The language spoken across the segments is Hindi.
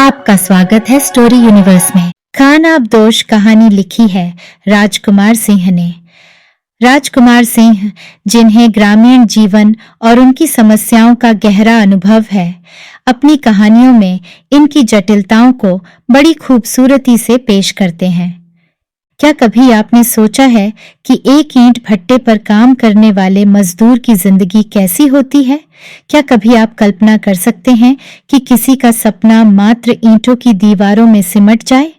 आपका स्वागत है स्टोरी यूनिवर्स में। खान आबदोश कहानी लिखी है राजकुमार सिंह ने। राजकुमार सिंह, जिन्हें ग्रामीण जीवन और उनकी समस्याओं का गहरा अनुभव है, अपनी कहानियों में इनकी जटिलताओं को बड़ी खूबसूरती से पेश करते हैं। क्या कभी आपने सोचा है कि एक ईंट भट्टे पर काम करने वाले मजदूर की जिंदगी कैसी होती है? क्या कभी आप कल्पना कर सकते हैं कि किसी का सपना मात्र ईंटों की दीवारों में सिमट जाए?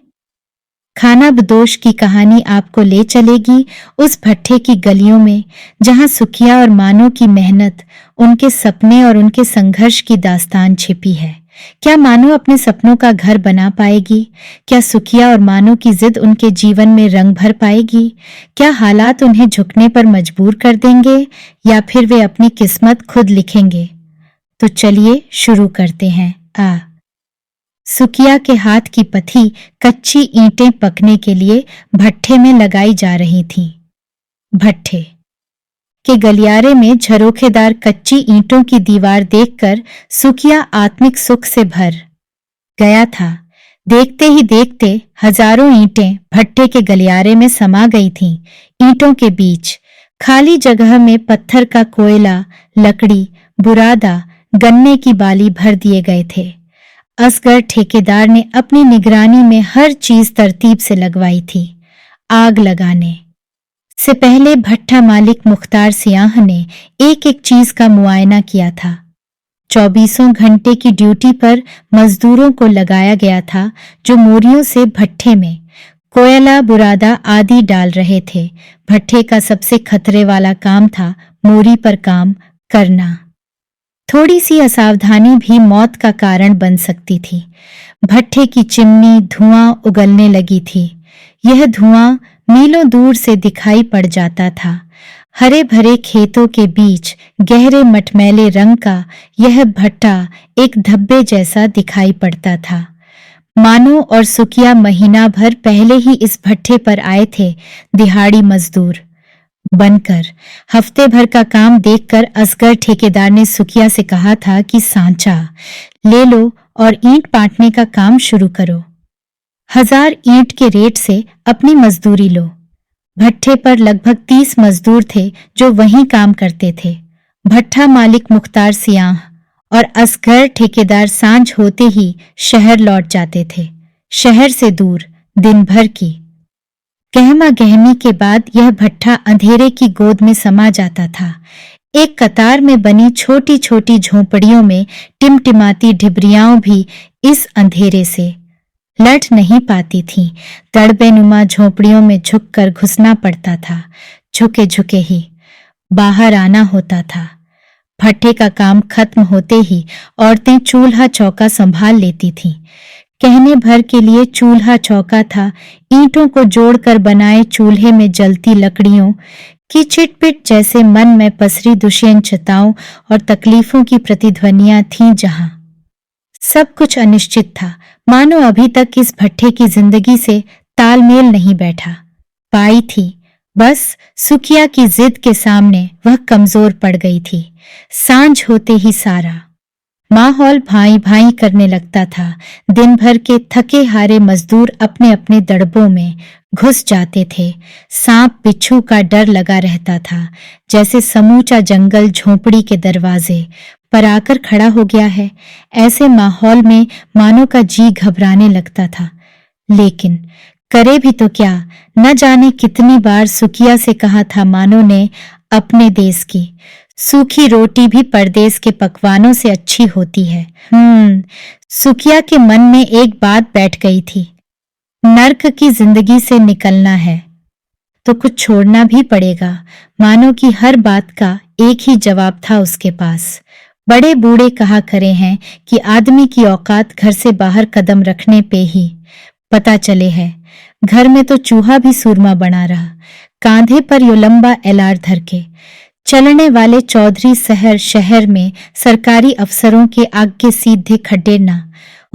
खान आबदोश की कहानी आपको ले चलेगी उस भट्टे की गलियों में, जहां सुखिया और मानो की मेहनत, उनके सपने और उनके संघर्ष की दास्तान छिपी है। क्या मानो अपने सपनों का घर बना पाएगी? क्या सुखिया और मानो की जिद उनके जीवन में रंग भर पाएगी? क्या हालात उन्हें झुकने पर मजबूर कर देंगे या फिर वे अपनी किस्मत खुद लिखेंगे? तो चलिए शुरू करते हैं। सुखिया के हाथ की पथी कच्ची ईंटें पकने के लिए भट्ठे में लगाई जा रही थीं। भट्ठे के गलियारे में झरोखेदार कच्ची ईंटों की दीवार देखकर सुखिया आत्मिक सुख से भर गया था। देखते ही देखते हजारों ईंटें भट्ठे के गलियारे में समा गई थीं। ईंटों के बीच खाली जगह में पत्थर का कोयला, लकड़ी, बुरादा, गन्ने की बाली भर दिए गए थे। असगर ठेकेदार ने अपनी निगरानी में हर चीज तरतीब से लगवाई थी। आग लगाने से पहले भट्ठा मालिक मुख्तार सियाह ने एक एक चीज का मुआयना किया था। 24 घंटे की ड्यूटी पर मजदूरों को लगाया गया था, जो मोरियों से भट्ठे में कोयला, बुरादा आदि डाल रहे थे। भट्ठे का सबसे खतरे वाला काम था मोरी पर काम करना। थोड़ी सी असावधानी भी मौत का कारण बन सकती थी। भट्ठे की चिमनी धुआं उगलने लगी थी। यह धुआं मीलों दूर से दिखाई पड़ जाता था। हरे भरे खेतों के बीच गहरे मटमैले रंग का यह भट्टा एक धब्बे जैसा दिखाई पड़ता था। मानो और सुखिया महीना भर पहले ही इस भट्ठे पर आए थे दिहाड़ी मजदूर बनकर। हफ्ते भर का काम देखकर असगर ठेकेदार ने सुखिया से कहा था कि सांचा ले लो और ईंट पाटने का काम शुरू करो। 1000 ईंट के रेट से अपनी मजदूरी लो। भट्ठे पर लगभग 30 मजदूर थे जो वहीं काम करते थे। भट्ठा मालिक मुख्तार सियाह और असगर ठेकेदार सांझ होते ही शहर लौट जाते थे। शहर से दूर दिन भर की गहमा गहमी के बाद यह भट्ठा अंधेरे की गोद में समा जाता था। एक कतार में बनी छोटी छोटी झोंपड़ियों में टिमटिमाती ढिबरियाओं भी इस अंधेरे से लट नहीं पाती थीं। तड़बेनुमा झोंपड़ियों में झुककर घुसना पड़ता था। झुके झुके ही बाहर आना होता था। भट्ठे का काम खत्म होते ही औरतें चूल्हा चौका संभाल लेती थीं। कहने भर के लिए चूल्हा चौका था ईंटों को जोड़कर बनाए चूल्हे में जलती लकड़ियों की चिटपिट जैसे मन में पसरी दुष्यंतताओं और तकलीफों की प्रतिध्वनियां थीं, जहां सब कुछ अनिश्चित था। मानो अभी तक इस भट्ठे की जिंदगी से तालमेल नहीं बैठा पाई थी। बस सुखिया की जिद के सामने वह कमजोर पड़ गई थी। सांझ होते ही सारा माहौल भाई भाई करने लगता था। दिन भर के थके हारे मजदूर अपने अपने दड़बों में घुस जाते थे। सांप बिच्छू का डर लगा रहता था, जैसे समूचा जंगल झोंपड़ी के दरवाजे पर आकर खड़ा हो गया है। ऐसे माहौल में मानो का जी घबराने लगता था। लेकिन करे भी तो क्या? न जाने कितनी बार सुखिया से कहा था मानो ने अपने देश की सूखी रोटी भी परदेश के पकवानों से अच्छी होती है। सुखिया के मन में एक बात बैठ गई थी। नर्क की जिंदगी से निकलना है तो कुछ छोड़ना भी पड़ेगा। मानो की हर बात का एक ही जवाब था उसके पास। बड़े बूढ़े कहा करे हैं कि आदमी की औकात घर से बाहर कदम रखने पे ही पता चले है। घर में तो चूहा भी सूरमा बना रहा। कांधे पर यो लंबा एलार धर के चलने वाले चौधरी शहर में सरकारी अफसरों के आगे सीधे खड्डे न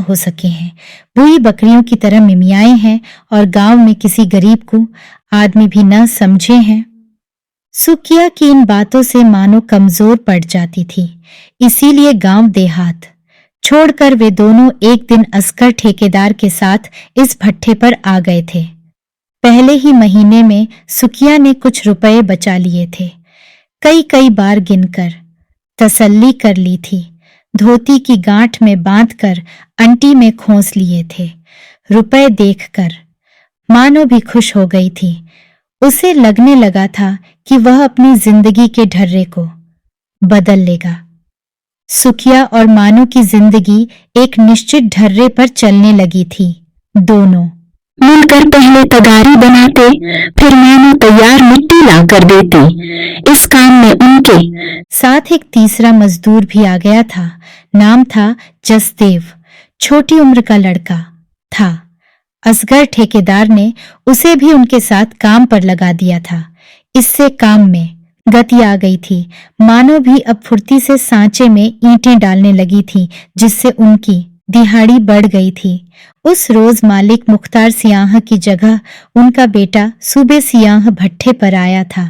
हो सके हैं। बुई बकरियों की तरह मिमियाए हैं और गांव में किसी गरीब को आदमी भी न समझे हैं। सुखिया की इन बातों से मानो कमजोर पड़ जाती थी। इसीलिए गांव देहात छोड़कर वे दोनों एक दिन असगर ठेकेदार के साथ इस भट्ठे पर आ गए थे। पहले ही महीने में सुकिया ने कुछ रुपए बचा लिए थे, कई कई बार गिनकर। तसल्ली कर ली थी, धोती की गांठ में बांधकर अंटी में खोस लिए थे। रुपए देखकर मानो भी खुश हो गई थी। उसे लगने लगा था कि वह अपनी जिंदगी के ढर्रे को बदल लेगा। सुकिया और मानो की जिंदगी एक निश्चित ढर्रे पर चलने लगी थी। दोनों मिलकर पहले तगारी बनाते, फिर मानो तैयार मिट्टी ला कर देती। इस काम में उनके साथ एक तीसरा मजदूर भी आ गया था। नाम था जसदेव। छोटी उम्र का लड़का था। असगर ठेकेदार ने उसे भी उनके साथ काम पर लगा दिया था। इससे काम में गति आ गई थी। मानो भी अब फुर्ती से सांचे में ईंटें डालने लगी थी, जिससे उनकी दिहाड़ी बढ़ गई थी। उस रोज मालिक मुख्तार सियाह की जगह उनका बेटा सूबे सियाह भट्ठे पर आया था।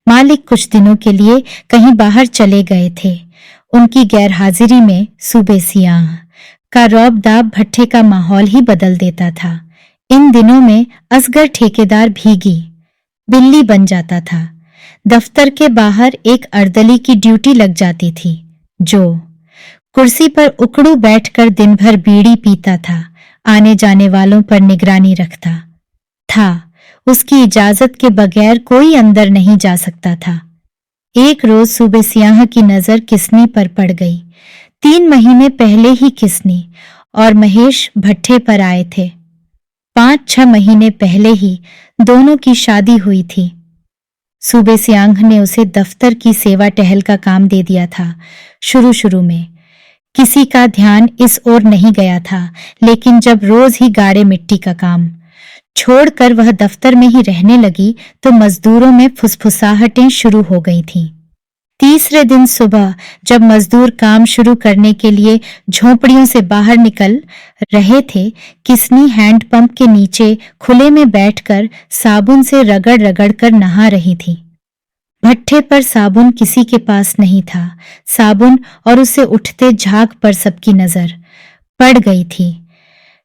मालिक कुछ दिनों के लिए कहीं बाहर चले गए थे। उनकी गैरहाजिरी में सूबे सियाह का रौब-दाब भट्ठे का माहौल ही बदल देता था। इन दिनों में असगर ठेकेदार भीगी बिल्ली बन जाता था। दफ्तर के बाहर एक अर्दली की ड्यूटी लग जाती थी, जो कुर्सी पर उकड़ू बैठकर दिन भर बीड़ी पीता था, आने जाने वालों पर निगरानी रखता था। उसकी इजाजत के बगैर कोई अंदर नहीं जा सकता था। एक रोज सूबे सियाह की नजर किसनी पर पड़ गई। 3 महीने पहले ही किसनी और महेश भट्ठे पर आए थे। 5-6 महीने पहले ही दोनों की शादी हुई थी। सूबे सियाह ने उसे दफ्तर की सेवा टहल का काम दे दिया था। शुरू में किसी का ध्यान इस ओर नहीं गया था, लेकिन जब रोज ही गाड़े मिट्टी का काम छोड़कर वह दफ्तर में ही रहने लगी, तो मजदूरों में फुसफुसाहटें शुरू हो गई थीं। तीसरे दिन सुबह जब मजदूर काम शुरू करने के लिए झोंपड़ियों से बाहर निकल रहे थे, किसनी हैंडपंप के नीचे खुले में बैठकर साबुन से रगड़ रगड़ कर नहा रही थी। भट्ठे पर साबुन किसी के पास नहीं था। साबुन और उसे उठते झाग पर सबकी नजर पड़ गई थी,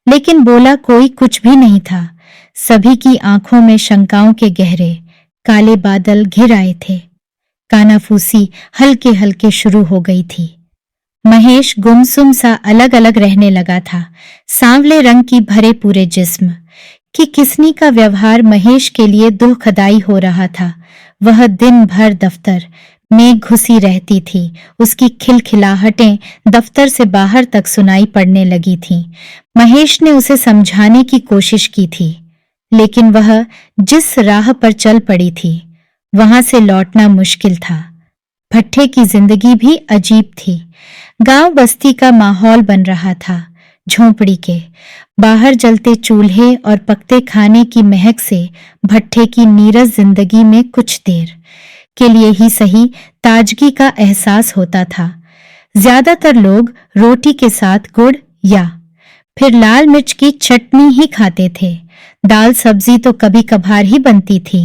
लेकिन बोला कोई कुछ भी नहीं था। सभी की आंखों में शंकाओं के गहरे काले बादल घिर आए थे। कानाफूसी हल्के हल्के शुरू हो गई थी। महेश गुमसुम सा अलग अलग रहने लगा था। सांवले रंग की भरे पूरे जिस्म कि किसनी का व्यवहार महेश के लिए दुखदाई हो रहा था। वह दिन भर दफ्तर में घुसी रहती थी। उसकी खिलखिलाहटें दफ्तर से बाहर तक सुनाई पड़ने लगी थीं। महेश ने उसे समझाने की कोशिश की थी, लेकिन वह जिस राह पर चल पड़ी थी वहां से लौटना मुश्किल था। भट्ठे की जिंदगी भी अजीब थी। गांव बस्ती का माहौल बन रहा था। झोंपड़ी के बाहर जलते चूल्हे और पकते खाने की महक से भट्ठे की नीरस जिंदगी में कुछ देर के लिए ही सही ताजगी का एहसास होता था। ज्यादातर लोग रोटी के साथ गुड़ या फिर लाल मिर्च की चटनी ही खाते थे। दाल सब्जी तो कभी कभार ही बनती थी।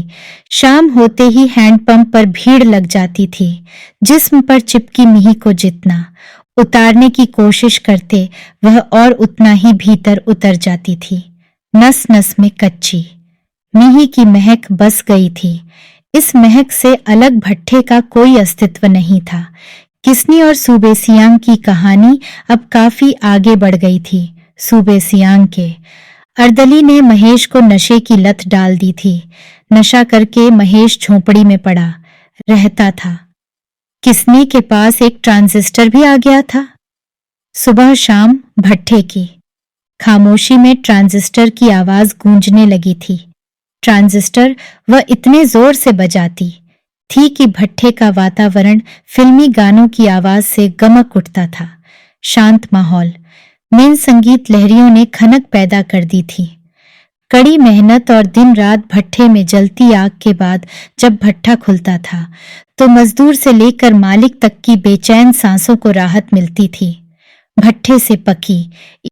शाम होते ही हैंडपंप पर भीड़ लग जाती थी। जिस्म पर चिपकी मीही को जितना उतारने की कोशिश करते, वह और उतना ही भीतर उतर जाती थी। नस नस में कच्ची मीही की महक बस गई थी। इस महक से अलग भट्ठे का कोई अस्तित्व नहीं था। किसनी और सूबे सियांग की कहानी अब काफी आगे बढ़ गई थी। सूबे सियांग के अर्दली ने महेश को नशे की लत डाल दी थी। नशा करके महेश झोंपड़ी में पड़ा रहता था। किसनी के पास एक ट्रांजिस्टर भी आ गया था। सुबह शाम भट्ठे की खामोशी में ट्रांजिस्टर की आवाज गूंजने लगी थी। ट्रांजिस्टर वह इतने जोर से बजाती थी कि भट्ठे का वातावरण फिल्मी गानों की आवाज से गमक उठता था। शांत माहौल में संगीत लहरियों ने खनक पैदा कर दी थी। कड़ी मेहनत और दिन रात भट्ठे में जलती आग के बाद जब भट्ठा खुलता था, तो मजदूर से लेकर मालिक तक की बेचैन सांसों को राहत मिलती थी। भट्ठे से पकी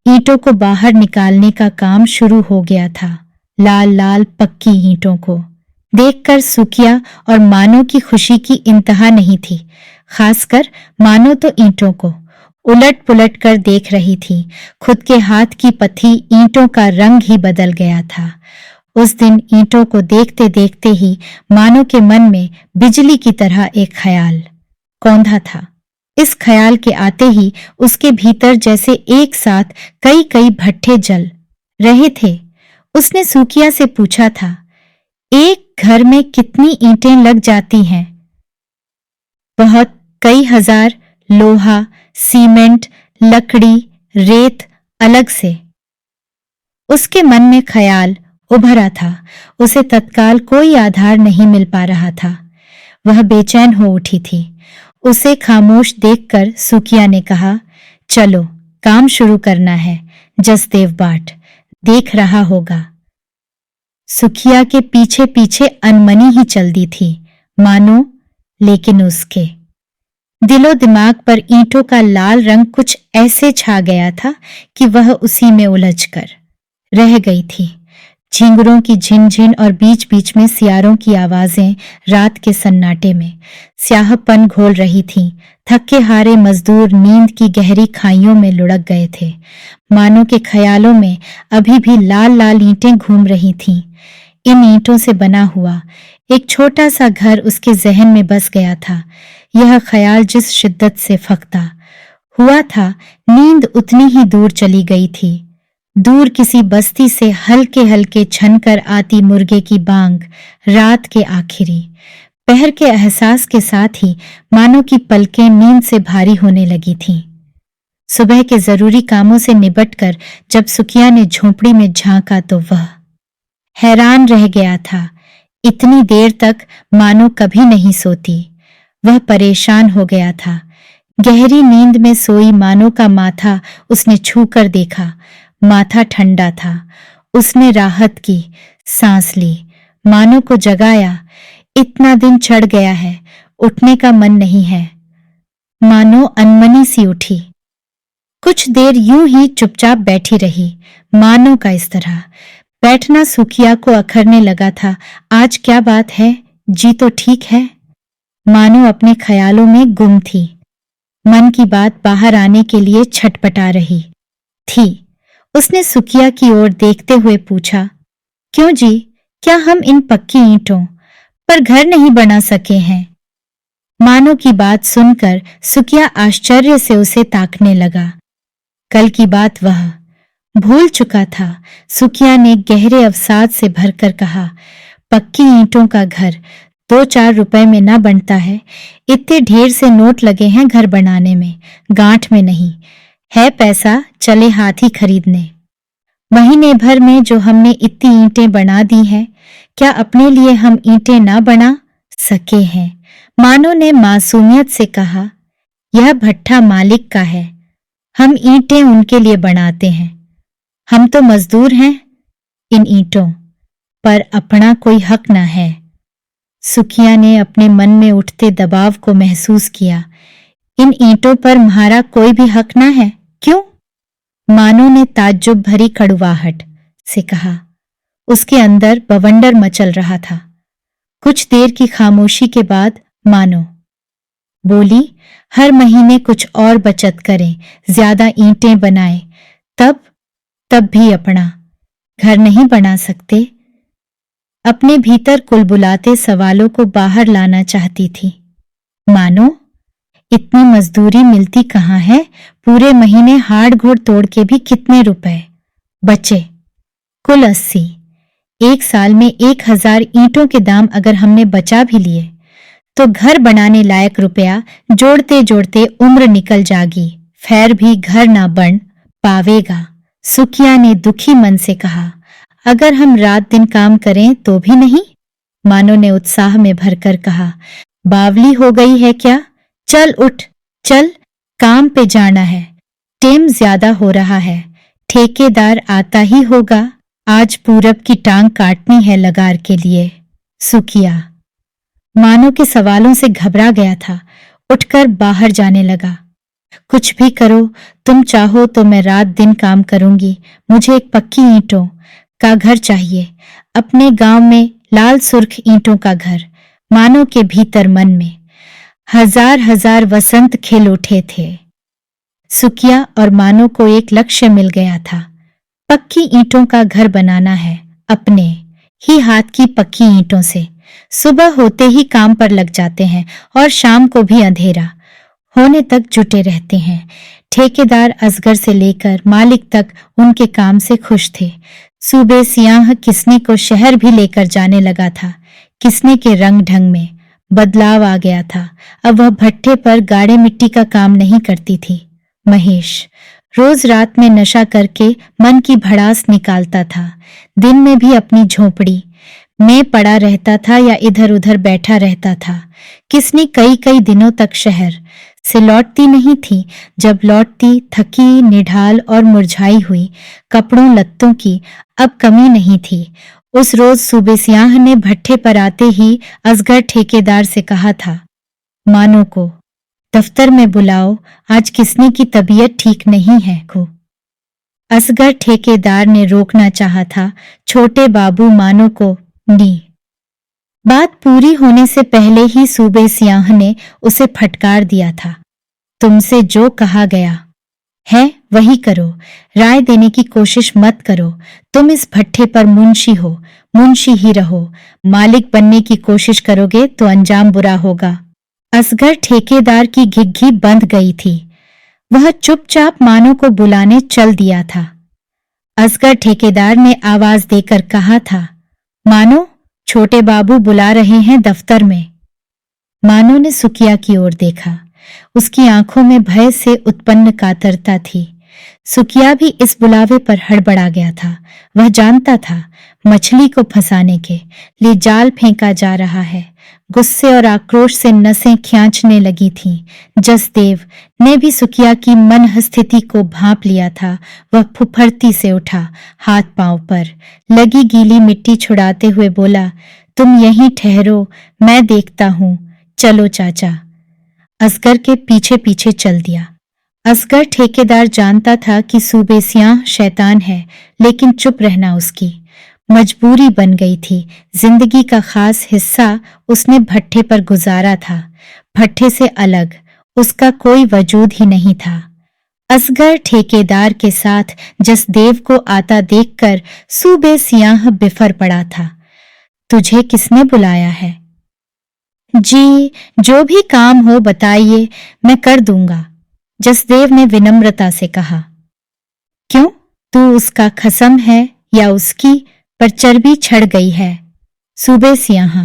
ईंटों को बाहर निकालने का काम शुरू हो गया था। लाल लाल पक्की ईंटों को देखकर सुकिया और मानो की खुशी की इंतहा नहीं थी। खासकर मानो तो ईंटों को उलट पुलट कर देख रही थी। खुद के हाथ की पथी ईंटों का रंग ही बदल गया था। उस दिन ईंटों को देखते देखते ही मानो के मन में बिजली की तरह एक ख्याल कौंधा था। इस ख्याल के आते ही उसके भीतर जैसे एक साथ कई कई भट्ठे जल रहे थे। उसने सूकिया से पूछा था, एक घर में कितनी ईंटें लग जाती हैं? बहुत, कई हजार। लोहा, सीमेंट, लकड़ी, रेत अलग से। उसके मन में ख्याल उभरा था। उसे तत्काल कोई आधार नहीं मिल पा रहा था। वह बेचैन हो उठी थी। उसे खामोश देखकर सूकिया ने कहा, चलो काम शुरू करना है। जसदेव बाट देख रहा होगा। सूकिया के पीछे पीछे अनमनी ही चलती थी मानो, लेकिन उसके दिलो दिमाग पर ईंटों का लाल रंग कुछ ऐसे छा गया था कि वह उसी में उलझकर रह गई थी। झींगुरों की झिनझिन और बीच बीच में सियारों की आवाजें रात के सन्नाटे में स्याहपन घोल रही थीं। थके हारे मजदूर नींद की गहरी खाइयों में लुढ़क गए थे। मानो के ख्यालों में अभी भी लाल लाल ईंटें घूम रही थीं। इन ईंटों से बना हुआ एक छोटा सा घर उसके जहन में बस गया था। यह ख्याल जिस शिद्दत से फकता हुआ था, नींद उतनी ही दूर चली गई थी। दूर किसी बस्ती से हल्के हल्के छनकर आती मुर्गे की बांग रात के आखिरी पहर के एहसास के साथ ही मानो की पलकें नींद से भारी होने लगी थीं। सुबह के जरूरी कामों से निबटकर जब सूकिया ने झोंपड़ी में झांका तो वह हैरान रह गया था। इतनी देर तक मानो कभी नहीं सोती। वह परेशान हो गया था। गहरी नींद में सोई मानो का माथा उसने छूकर देखा। माथा ठंडा था। उसने राहत की सांस ली। मानो को जगाया। इतना दिन चढ़ गया है, उठने का मन नहीं है। मानो अनमनी सी उठी। कुछ देर यूं ही चुपचाप बैठी रही। मानो का इस तरह बैठना सूकिया को अखरने लगा था। आज क्या बात है, जी तो ठीक है। मानो अपने ख्यालों में गुम थी। मन की बात बाहर आने के लिए छटपटा रही थी। उसने सूकिया की ओर देखते हुए पूछा, क्यों जी, क्या हम इन पक्की ईंटों पर घर नहीं बना सके हैं? मानो की बात सुनकर सूकिया आश्चर्य से उसे ताकने लगा। कल की बात वह भूल चुका था। सूकिया ने गहरे अवसाद से भरकर कहा, पक्की ईंटों का घर 2-4 रुपए में ना बनता है। इतने ढेर से नोट लगे हैं घर बनाने में, गांठ में नहीं है पैसा, चले हाथ ही खरीदने। महीने भर में जो हमने इतनी ईंटें बना दी हैं, क्या अपने लिए हम ईंटें ना बना सके हैं? मानो ने मासूमियत से कहा, यह भट्ठा मालिक का है, हम ईंटें उनके लिए बनाते हैं। हम तो मजदूर हैं इन ईंटों पर, अपना कोई हक ना है। सूकिया ने अपने मन में उठते दबाव को महसूस किया। इन ईंटों पर म्हारा कोई भी हक ना है? क्यों? मानो ने ताज्जुब भरी कड़वाहट से कहा। उसके अंदर बवंडर मचल रहा था। कुछ देर की खामोशी के बाद मानो बोली, हर महीने कुछ और बचत करें, ज्यादा ईंटें बनाएं, तब भी अपना घर नहीं बना सकते। अपने भीतर कुलबुलाते सवालों को बाहर लाना चाहती थी। मानो, इतनी मजदूरी मिलती कहाँ है? पूरे महीने हाड़ घोड़ तोड़ के भी कितने रुपए बचे? कुल 80। एक साल में 1000 ईंटों के दाम अगर हमने बचा भी लिए तो घर बनाने लायक रुपया जोड़ते जोड़ते उम्र निकल जागी, फिर भी घर ना बन पावेगा। सूकिया ने दुखी मन से कहा, अगर हम रात दिन काम करें तो भी नहीं? मानो ने उत्साह में भरकर कहा, बावली हो गई है क्या? चल उठ, चल, काम पे जाना है। टेम ज्यादा हो रहा है, ठेकेदार आता ही होगा। आज पूरब की टांग काटनी है लगार के लिए। सूकिया मानो के सवालों से घबरा गया था। उठकर बाहर जाने लगा। कुछ भी करो, तुम चाहो तो मैं रात दिन काम करूंगी। मुझे एक पक्की ईंटों का घर चाहिए, अपने गांव में लाल सुर्ख ईंटों का घर। मानो के भीतर मन में हजार हजार वसंत खिल उठे थे। सुकिया और मानो को एक लक्ष्य मिल गया था। पक्की ईंटों का घर बनाना है, अपने ही हाथ की पक्की ईंटों से। सुबह होते ही काम पर लग जाते हैं और शाम को भी अंधेरा होने तक जुटे रहते हैं। ठेकेदार असगर से लेकर मालिक तक उनके काम से खुश थे। सूबे सियाह किसने को शहर भी लेकर जाने लगा था। किसने के रंग ढंग में बदलाव आ गया था। अब वह भट्ठे पर गाढ़े मिट्टी का काम नहीं करती थी। महेश रोज रात में नशा करके मन की भड़ास निकालता था। दिन में भी अपनी झोपड़ी में पड़ा रहता था या इधर उधर बैठा रहता था। किसने कई कई दिनों तक शहर से लौटती नहीं थी। जब लौटती थकी, निढाल और मुरझाई हुई, कपड़ों लत्तों की अब कमी नहीं थी। उस रोज सूबे सियाह ने भट्ठे पर आते ही असगर ठेकेदार से कहा था, मानो को दफ्तर में बुलाओ, आज किसने की तबीयत ठीक नहीं है को। असगर ठेकेदार ने रोकना चाहा था, छोटे बाबू मानो को नी। बात पूरी होने से पहले ही सूबे सियाह ने उसे फटकार दिया था, तुमसे जो कहा गया है वही करो, राय देने की कोशिश मत करो। तुम इस भट्ठे पर मुंशी हो, मुंशी ही रहो। मालिक बनने की कोशिश करोगे तो अंजाम बुरा होगा। असगर ठेकेदार की घिघी बंध गई थी। वह चुपचाप मानो को बुलाने चल दिया था। असगर ठेकेदार ने आवाज देकर कहा था, मानो, छोटे बाबू बुला रहे हैं दफ्तर में। मानो ने सुकिया की ओर देखा। उसकी आंखों में भय से उत्पन्न कातरता थी। सुकिया भी इस बुलावे पर हड़बड़ा गया था। वह जानता था मछली को फंसाने के लिए जाल फेंका जा रहा है। गुस्से और आक्रोश से नसें खींचने लगी थीं। जसदेव ने भी सुकिया की मन स्थिति को भांप लिया था। वह फुफरती से उठा, हाथ पांव पर लगी गीली मिट्टी छुड़ाते हुए बोला, तुम यहीं ठहरो, मैं देखता हूं, चलो चाचा। असगर के पीछे पीछे चल दिया। असगर ठेकेदार जानता था कि सूबे सियाह शैतान है, लेकिन चुप रहना उसकी मजबूरी बन गई थी। जिंदगी का खास हिस्सा उसने भट्ठे पर गुजारा था। भट्ठे से अलग उसका कोई वजूद ही नहीं था। असगर ठेकेदार के साथ जसदेव को आता देखकर सूबे सियाह बिफर पड़ा था। तुझे किसने बुलाया है? जी, जो भी काम हो बताइए, मैं कर दूंगा, जसदेव ने विनम्रता से कहा। क्यों, तू उसका खसम है या उसकी पर चर्बी छड़ गई है? सूबे सियाह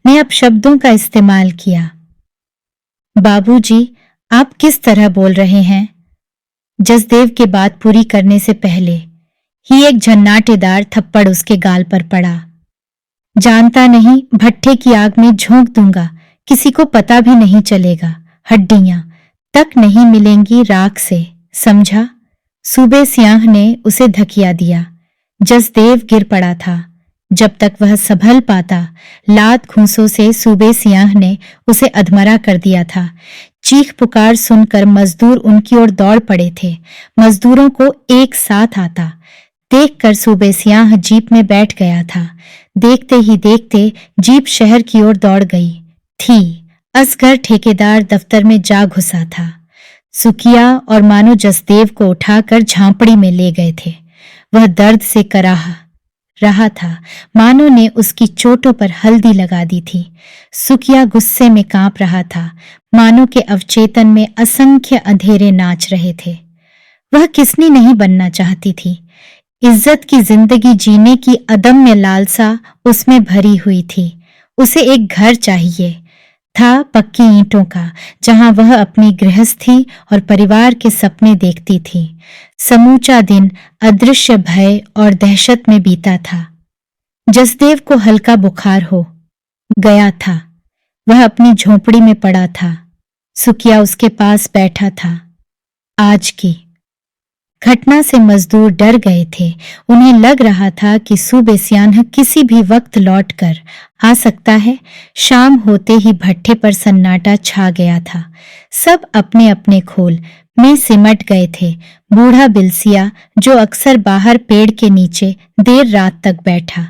ने अब शब्दों का इस्तेमाल किया। बाबूजी, आप किस तरह बोल रहे हैं? जसदेव की बात पूरी करने से पहले ही एक झन्नाटेदार थप्पड़ उसके गाल पर पड़ा। जानता नहीं, भट्ठे की आग में झोंक दूंगा, किसी को पता भी नहीं चलेगा, हड्डियां तक नहीं मिलेंगी राख से, समझा? सूबे सियाह ने उसे धकिया दिया। जसदेव गिर पड़ा था। जब तक वह संभल पाता, लात घूंसों से सूबे सियाह ने उसे अधमरा कर दिया था। चीख पुकार सुनकर मजदूर उनकी ओर दौड़ पड़े थे। मजदूरों को एक साथ आता देखकर सूबे सियाह जीप में बैठ गया था। देखते ही देखते जीप शहर की ओर दौड़ गई थी। असगर ठेकेदार दफ्तर में जा घुसा था। सुकिया और मानो जसदेव को उठाकर झांपड़ी में ले गए थे। वह दर्द से कराह रहा था। मानो ने उसकी चोटों पर हल्दी लगा दी थी। सुकिया गुस्से में कांप रहा था। मानो के अवचेतन में असंख्य अंधेरे नाच रहे थे। वह किसनी नहीं बनना चाहती थी। इज्जत की जिंदगी जीने की अदम्य लालसा उसमें भरी हुई थी। उसे एक घर चाहिए था, पक्की ईंटों का, जहां वह अपनी गृहस्थी और परिवार के सपने देखती थी। समूचा दिन अदृश्य भय और दहशत में बीता था। जसदेव को हल्का बुखार हो गया था। वह अपनी झोंपड़ी में पड़ा था। सुकिया उसके पास बैठा था। आज की घटना से मजदूर डर गए थे। उन्हें लग रहा था कि सूबे सियाह किसी भी वक्त लौटकर आ सकता है। शाम होते ही भट्ठे पर सन्नाटा छा गया था। सब अपने अपने खोल में सिमट गए थे। बूढ़ा बिलसिया, जो अक्सर बाहर पेड़ के नीचे देर रात तक बैठा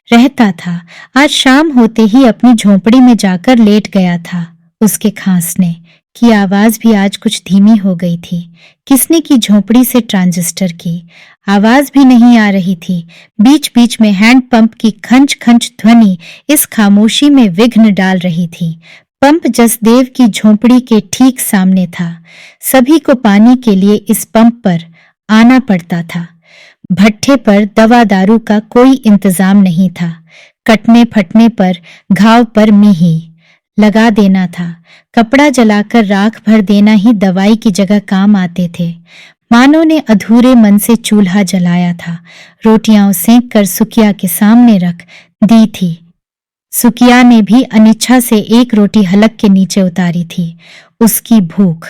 रहता था, आज शाम होते ही अपनी झोंपड़ी में जाकर लेट गया था। उसके खांसने की आवाज भी आज कुछ धीमी हो गई थी। किसने की झोंपड़ी से ट्रांजिस्टर की आवाज भी नहीं आ रही थी। बीच बीच में हैंडपंप की खंच खंच ध्वनि इस खामोशी में विघ्न डाल रही थी। पंप जसदेव की झोंपड़ी के ठीक सामने था। सभी को पानी के लिए इस पंप पर आना पड़ता था। भट्ठे पर दवा दारू का कोई इंतजाम नहीं था। कटने फटने पर घाव पर मीही लगा देना था। कपड़ा जलाकर राख भर देना ही दवाई की जगह काम आते थे। मानो ने अधूरे मन से चूल्हा जलाया था। रोटियां सेंक कर सुकिया के सामने रख दी थी। सुकिया ने भी अनिच्छा से एक रोटी हलक के नीचे उतारी थी। उसकी भूख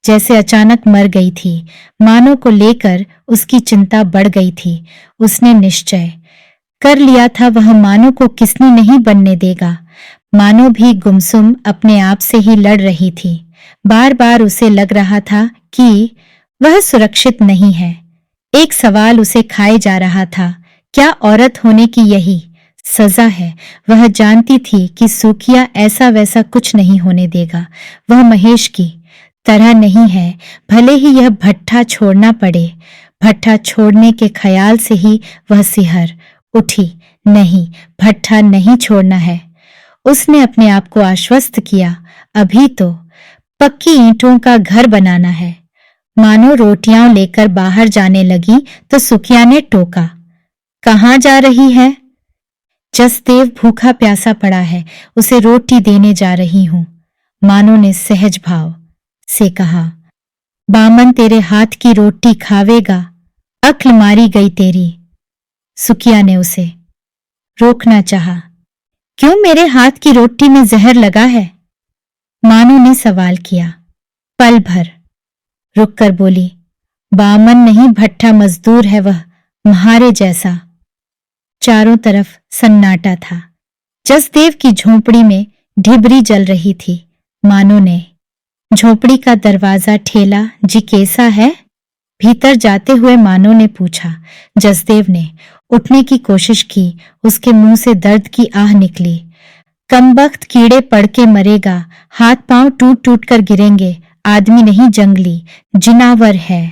जैसे अचानक मर गई थी। मानो को लेकर उसकी चिंता बढ़ गई थी। उसने निश्चय कर लिया था वह मानो को किसने नहीं बनने देगा। मानो भी गुमसुम अपने आप से ही लड़ रही थी। बार बार उसे लग रहा था कि वह सुरक्षित नहीं है। एक सवाल उसे खाए जा रहा था, क्या औरत होने की यही सजा है? वह जानती थी कि सुकिया ऐसा वैसा कुछ नहीं होने देगा। वह महेश की तरह नहीं है। भले ही यह भट्ठा छोड़ना पड़े। भट्ठा छोड़ने के ख्याल से ही वह सिहर उठी। नहीं, भट्ठा नहीं छोड़ना है। उसने अपने आप को आश्वस्त किया। अभी तो पक्की ईंटों का घर बनाना है। मानो रोटियां लेकर बाहर जाने लगी तो सुकिया ने टोका, कहाँ जा रही है? जसदेव भूखा प्यासा पड़ा है, उसे रोटी देने जा रही हूं। मानो ने सहज भाव से कहा। बामन तेरे हाथ की रोटी खावेगा, अक्ल मारी गई तेरी। सुकिया ने उसे रोकना चाहा। क्यों मेरे हाथ की रोटी में जहर लगा है? मानो ने सवाल किया। पल भर रुककर बोली, बामन नहीं भट्ठा मजदूर है वह, म्हारे जैसा। चारों तरफ सन्नाटा था। जसदेव की झोंपड़ी में ढिबरी जल रही थी। मानो ने झोंपड़ी का दरवाजा ठेला। जी कैसा है? भीतर जाते हुए मानो ने पूछा। जसदेव ने उठने की कोशिश की। उसके मुंह से दर्द की आह निकली। कमबख्त कीड़े पड़ के मरेगा, हाथ पांव टूट टूट कर गिरेंगे। आदमी नहीं जंगली जिनावर है।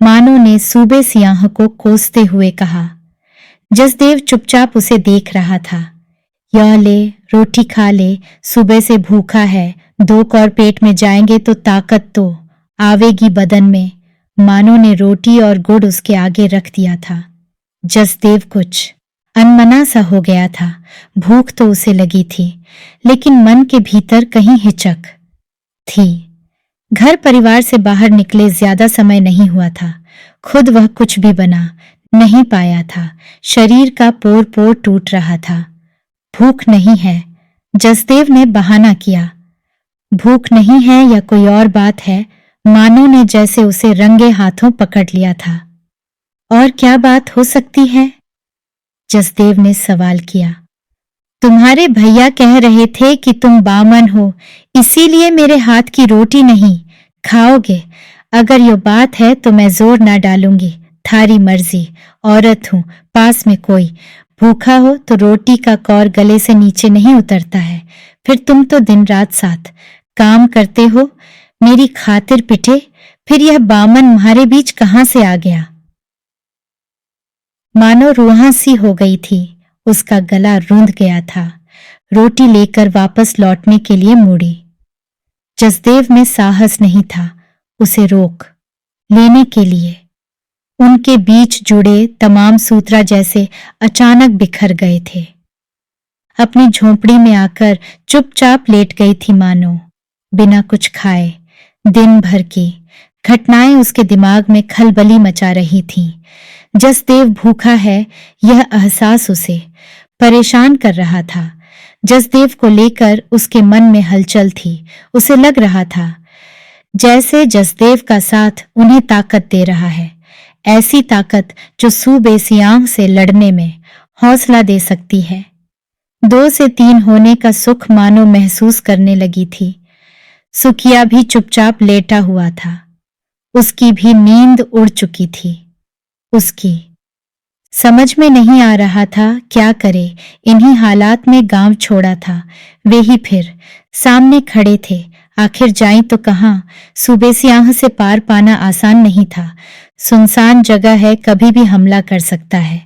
मानो ने सूबे सियाह को कोसते हुए कहा। जसदेव चुपचाप उसे देख रहा था। यह ले, रोटी खा ले, सुबह से भूखा है। 2 कौर पेट में जाएंगे तो ताकत तो आवेगी बदन में। मानो ने रोटी और गुड़ उसके आगे रख दिया था। जसदेव कुछ अनमना सा हो गया था। भूख तो उसे लगी थी, लेकिन मन के भीतर कहीं हिचक थी। घर परिवार से बाहर निकले ज्यादा समय नहीं हुआ था। खुद वह कुछ भी बना नहीं पाया था। शरीर का पोर पोर टूट रहा था। भूख नहीं है, जसदेव ने बहाना किया। भूख नहीं है या कोई और बात है? मानो ने जैसे उसे रंगे हाथों पकड़ लिया था। और क्या बात हो सकती है? जसदेव ने सवाल किया। तुम्हारे भैया कह रहे थे कि तुम बामन हो, इसीलिए मेरे हाथ की रोटी नहीं खाओगे। अगर ये बात है तो मैं जोर ना डालूंगी, थारी मर्जी। औरत हूं, पास में कोई भूखा हो तो रोटी का कौर गले से नीचे नहीं उतरता है। फिर तुम तो दिन रात साथ काम करते हो, मेरी खातिर पिटे। फिर यह बामन तुम्हारे बीच कहां से आ गया? मानो रूहां सी हो गई थी। उसका गला रूंध गया था। रोटी लेकर वापस लौटने के लिए मुड़ी। जसदेव में साहस नहीं था उसे रोक लेने के लिए। उनके बीच जुड़े तमाम सूत्रा जैसे अचानक बिखर गए थे। अपनी झोंपड़ी में आकर चुपचाप लेट गई थी मानो, बिना कुछ खाए। दिन भर की घटनाएं उसके दिमाग में खलबली मचा रही थीं। जसदेव भूखा है, यह एहसास उसे परेशान कर रहा था। जसदेव को लेकर उसके मन में हलचल थी। उसे लग रहा था जैसे जसदेव का साथ उन्हें ताकत दे रहा है, ऐसी ताकत जो सूबे सियांग से लड़ने में हौसला दे सकती है। 2 से 3 होने का सुख मानो महसूस करने लगी थी। सुकिया भी चुपचाप लेटा हुआ था। उसकी भी नींद उड़ चुकी थी। उसकी समझ में नहीं आ रहा था क्या करे। इन्हीं हालात में गांव छोड़ा था। वे ही फिर सामने खड़े थे। आखिर जाई तो कहाँ? सूबे सियाह से पार पाना आसान नहीं था। सुनसान जगह है, कभी भी हमला कर सकता है।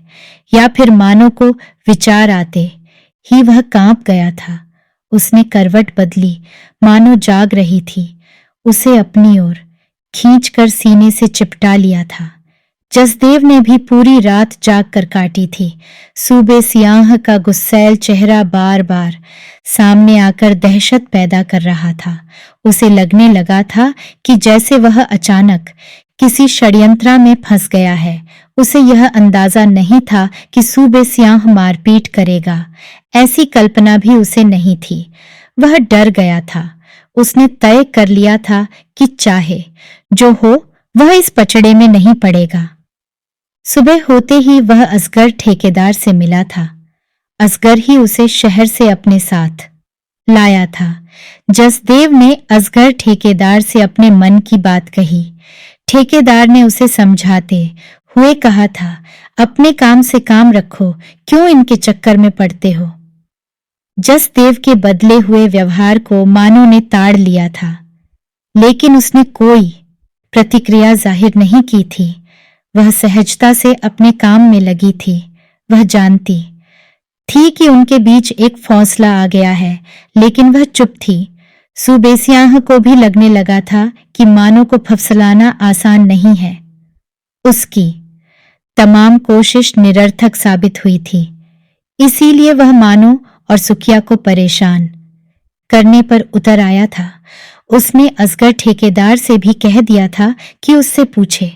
या फिर मानो को विचार आते ही वह कांप गया था। उसने करवट बदली, मानो जाग रही थी। उसे अपनी ओर खींचकर सीने से चिपटा लिया था। जसदेव ने भी पूरी रात जाग कर काटी थी। सूबे सियाह का गुस्सैल चेहरा बार बार सामने आकर दहशत पैदा कर रहा था। उसे लगने लगा था कि जैसे वह अचानक किसी षड्यंत्र में फंस गया है। उसे यह अंदाजा नहीं था कि सूबे सियाह मारपीट करेगा। ऐसी कल्पना भी उसे नहीं थी। वह डर गया था। उसने तय कर लिया था कि चाहे जो हो वह इस पचड़े में नहीं पड़ेगा। सुबह होते ही वह असगर ठेकेदार से मिला था। असगर ही उसे शहर से अपने साथ लाया था। जसदेव ने असगर ठेकेदार से अपने मन की बात कही। ठेकेदार ने उसे समझाते हुए कहा था, अपने काम से काम रखो, क्यों इनके चक्कर में पड़ते हो? जसदेव के बदले हुए व्यवहार को मानो ने ताड़ लिया था, लेकिन उसने कोई प्रतिक्रिया जाहिर नहीं की थी। वह सहजता से अपने काम में लगी थी। वह जानती थी कि उनके बीच एक फौसला आ गया है, लेकिन वह चुप थी। सूबे सियाह को भी लगने लगा था कि मानो को फुसलाना आसान नहीं है। उसकी तमाम कोशिश निरर्थक साबित हुई थी। इसीलिए वह मानो और सुखिया को परेशान करने पर उतर आया था। उसने असगर ठेकेदार से भी कह दिया था कि उससे पूछे,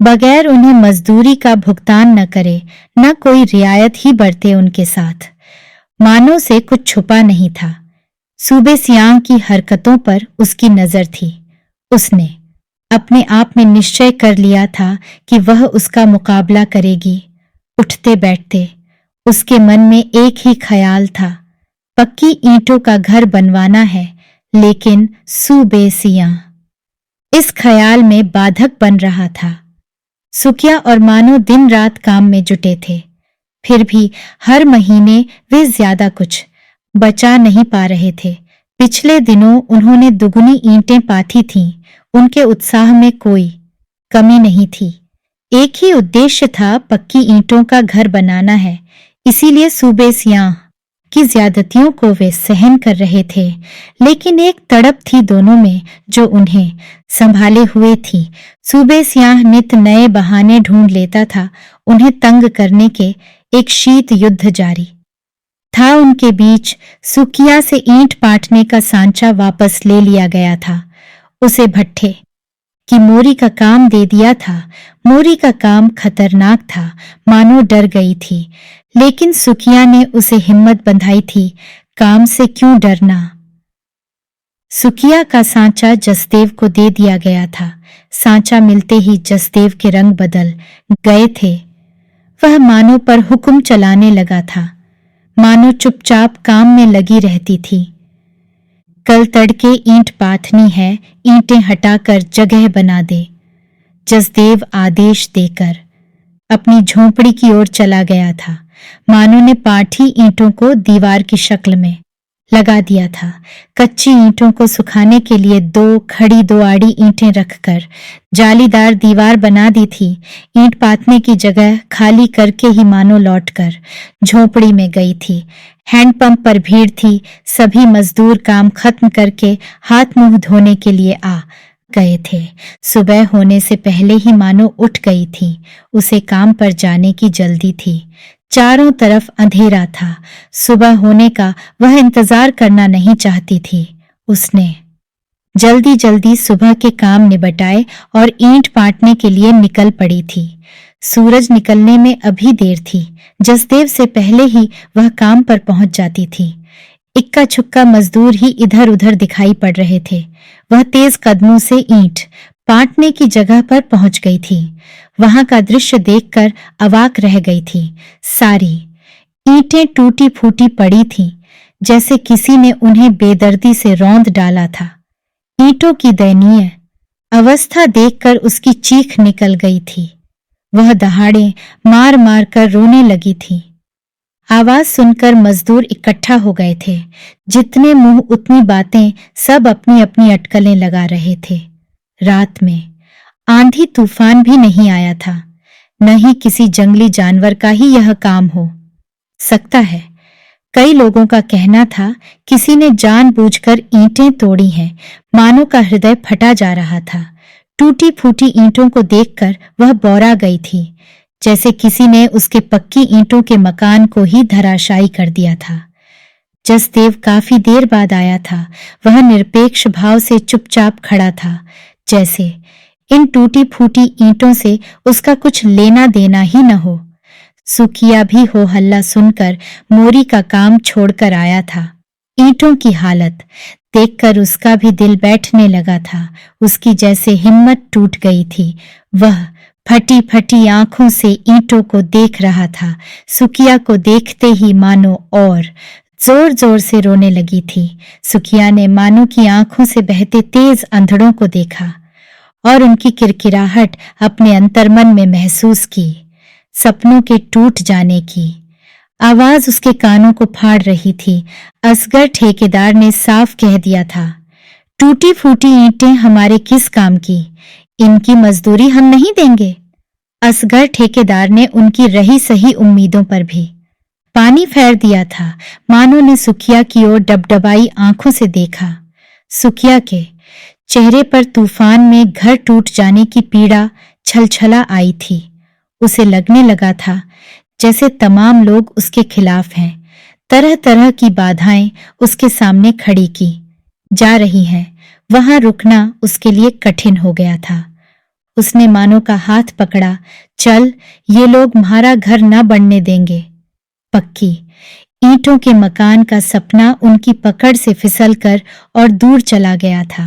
बगैर उन्हें मजदूरी का भुगतान न करे, न कोई रियायत ही बरते उनके साथ। मानो से कुछ छुपा नहीं था। सूबे सियाह की हरकतों पर उसकी नजर थी। उसने अपने आप में निश्चय कर लिया था कि वह उसका मुकाबला करेगी। उठते बैठते उसके मन में एक ही ख्याल था, पक्की ईंटों का घर बनवाना है, लेकिन सूबे सियाह इस ख्याल में बाधक बन रहा था। सुखिया और मानो दिन रात काम में जुटे थे, फिर भी हर महीने वे ज्यादा कुछ बचा नहीं पा रहे थे। पिछले दिनों उन्होंने दुगनी ईंटें पाथी थीं। उनके उत्साह में कोई कमी नहीं थी। एक ही उद्देश्य था, पक्की ईंटों का घर बनाना है। इसीलिए सूबे सियाह की ज्यादतियों को वे सहन कर रहे थे, लेकिन एक तड़प थी दोनों में जो उन्हें संभाले हुए थी। सूबे सियाह नित नए बहाने ढूंढ लेता था उन्हें तंग करने के। एक शीत युद्ध जारी था उनके बीच। सुखिया से ईंट पाटने का सांचा वापस ले लिया गया था। उसे भट्ठे की मोरी का काम दे दिया था। मोरी का काम खतरनाक था, मानो डर गई थी, लेकिन सुखिया ने उसे हिम्मत बंधाई थी। काम से क्यों डरना? सुखिया का सांचा जसदेव को दे दिया गया था। सांचा मिलते ही जसदेव के रंग बदल गए थे। वह मानो पर हुक्म चलाने लगा था। मानो चुपचाप काम में लगी रहती थी। कल तड़के ईंट पाथनी है, ईंटें हटाकर जगह बना दे। जसदेव आदेश देकर अपनी झोंपड़ी की ओर चला गया था। मानो ने पाठी ईंटों को दीवार की शक्ल में लगा दिया था। कच्ची ईंटों को सुखाने के लिए दो खड़ी दो आड़ी ईंटें रखकर जालीदार दीवार बना दी थी। ईंट पाथने की जगह खाली करके ही मानो लौटकर झोंपड़ी में गई थी। हैंडपंप पर भीड़ थी। सभी मजदूर काम खत्म करके हाथ मुंह धोने के लिए आ गए थे। सुबह होने से पहले ही मानो उठ गई थी। उसे काम पर जाने की जल्दी थी। चारों तरफ अंधेरा था। सुबह होने का वह इंतजार करना नहीं चाहती थी। उसने जल्दी जल्दी सुबह के काम निबटाए और ईंट पाटने के लिए निकल पड़ी थी। सूरज निकलने में अभी देर थी। जसदेव से पहले ही वह काम पर पहुंच जाती थी। इक्का छुक्का मजदूर ही इधर उधर दिखाई पड़ रहे थे। वह तेज कदमों से ईंट पाटने की जगह पर पहुंच गई थी। वहां का दृश्य देखकर अवाक रह गई थी। सारी ईंटें टूटी फूटी पड़ी थीं, जैसे किसी ने उन्हें बेदर्दी से रौंद डाला था। ईंटों की दयनीय अवस्था देखकर उसकी चीख निकल गई थी। वह दहाड़े मार मार कर रोने लगी थी। आवाज सुनकर मजदूर इकट्ठा हो गए थे। जितने मुंह उतनी बातें, सब अपनी अपनी अटकलें लगा रहे थे। रात में आंधी तूफान भी नहीं आया था, न ही किसी जंगली जानवर का ही यह काम हो सकता है। कई लोगों का कहना था किसी ने जानबूझकर ईंटें तोड़ी हैं। मानो का हृदय फटा जा रहा था। टूटी फूटी ईंटों को देखकर वह बौरा गई थी, जैसे किसी ने उसके पक्की ईंटों के मकान को ही धराशायी कर दिया था। जसदेव काफी देर बाद आया था। वह निरपेक्ष भाव से चुपचाप खड़ा था, जैसे इन टूटी फूटी ईंटों से उसका कुछ लेना देना ही न हो। सुखिया भी हो हल्ला सुनकर मोरी का काम छोड़कर आया था। ईंटों की हालत देखकर उसका भी दिल बैठने लगा था। उसकी जैसे हिम्मत टूट गई थी। वह फटी फटी आंखों से ईंटों को देख रहा था। सुखिया को देखते ही मानो और जोर जोर से रोने लगी थी। सुखिया ने मानो की आंखों से बहते तेज अंधड़ों को देखा और उनकी किरकिराहट अपने अंतर्मन में महसूस की, सपनों के टूट जाने की। आवाज उसके कानों को फाड़ रही थी। असगर ठेकेदार ने साफ कह दिया था, टूटी फूटी ईंटें हमारे किस काम की, इनकी मजदूरी हम नहीं देंगे। असगर ठेकेदार ने उनकी रही सही उम्मीदों पर भी पानी फेर दिया था। मानो ने सुखिया की ओर डबडबाई आंखों से देखा। सुखिया के चेहरे पर तूफान में घर टूट जाने की पीड़ा छलछला आई थी। उसे लगने लगा था जैसे तमाम लोग उसके खिलाफ हैं। तरह तरह की बाधाएं उसके सामने खड़ी की जा रही हैं। वहां रुकना उसके लिए कठिन हो गया था। उसने मानो का हाथ पकड़ा, चल, ये लोग हमारा घर न बनने देंगे। पक्की ईंटों के मकान का सपना उनकी पकड़ से फिसलकर और दूर चला गया था।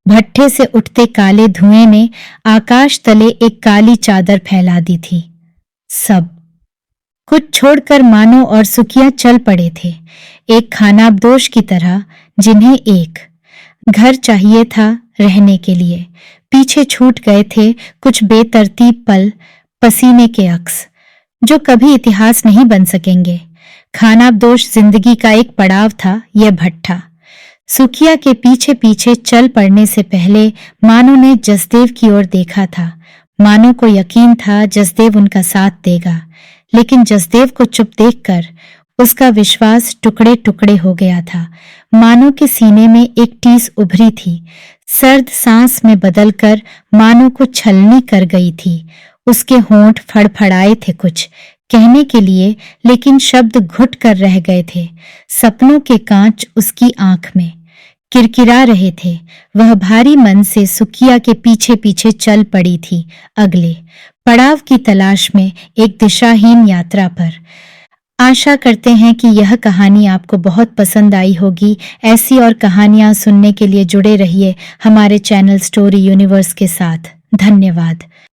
भट्ठे से उठते काले धुएं ने आकाश तले एक काली चादर फैला दी थी। सब कुछ छोड़कर मानो और सुखिया चल पड़े थे, एक खानाबदोश की तरह जिन्हें एक घर चाहिए था रहने के लिए। पीछे छूट गए थे कुछ बेतरतीब पल, पसीने के अक्स, जो कभी इतिहास नहीं बन सकेंगे। खानाबदोश जिंदगी का एक पड़ाव था यह भट्ठा। सुखिया के पीछे पीछे चल पड़ने से पहले मानो ने जसदेव की ओर देखा था। मानो को यकीन था जसदेव उनका साथ देगा, लेकिन जसदेव को चुप देखकर उसका विश्वास टुकड़े टुकड़े हो गया था। मानो के सीने में एक टीस उभरी थी, सर्द सांस में बदलकर मानो को छलनी कर गई थी। उसके होंठ फड़फड़ाए थे कुछ कहने के लिए, लेकिन शब्द घुट कर रह गए थे। सपनों के कांच उसकी आंख में किरकिरा रहे थे। वह भारी मन से सुखिया के पीछे पीछे चल पड़ी थी, अगले पड़ाव की तलाश में एक दिशाहीन यात्रा पर। आशा करते हैं कि यह कहानी आपको बहुत पसंद आई होगी। ऐसी और कहानियां सुनने के लिए जुड़े रहिए हमारे चैनल स्टोरी यूनिवर्स के साथ। धन्यवाद।